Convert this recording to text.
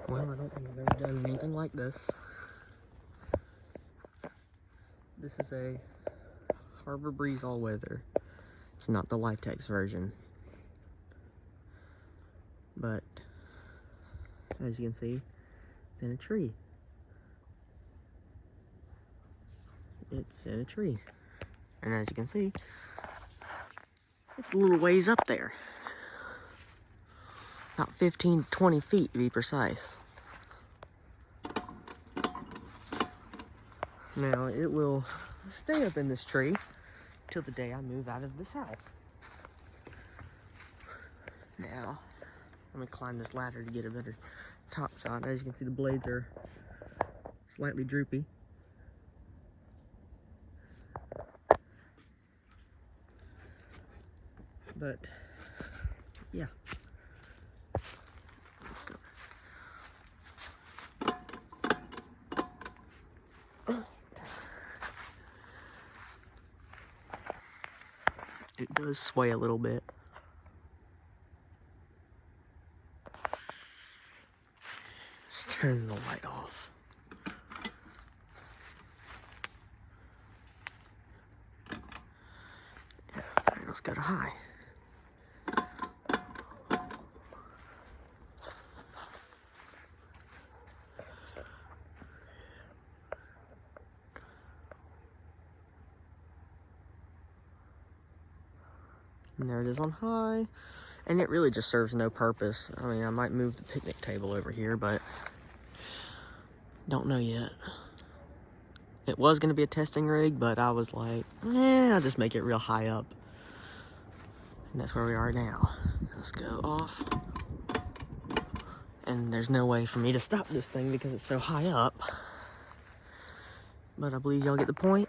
Well, I don't think I've ever done anything like this. This is a Harbor Breeze all-weather. It's not the Litex version. But, as you can see, it's in a tree. It's in a tree. And as you can see, it's a little ways up there. About 15 to 20 feet to be precise. Now, it will stay up in this tree till the day I move out of this house. Now, let me climb this ladder to get a better top shot. As you can see, the blades are slightly droopy. But, yeah. Let's go. It does sway a little bit. Just turn the light off. Yeah, let's go to high. And there it is on high. And it really just serves no purpose. I mean, I might move the picnic table over here, but don't know yet. It was going to be a testing rig, but I was like, I'll just make it real high up. And that's where we are now. Let's go off. And there's no way for me to stop this thing because it's so high up. But I believe y'all get the point.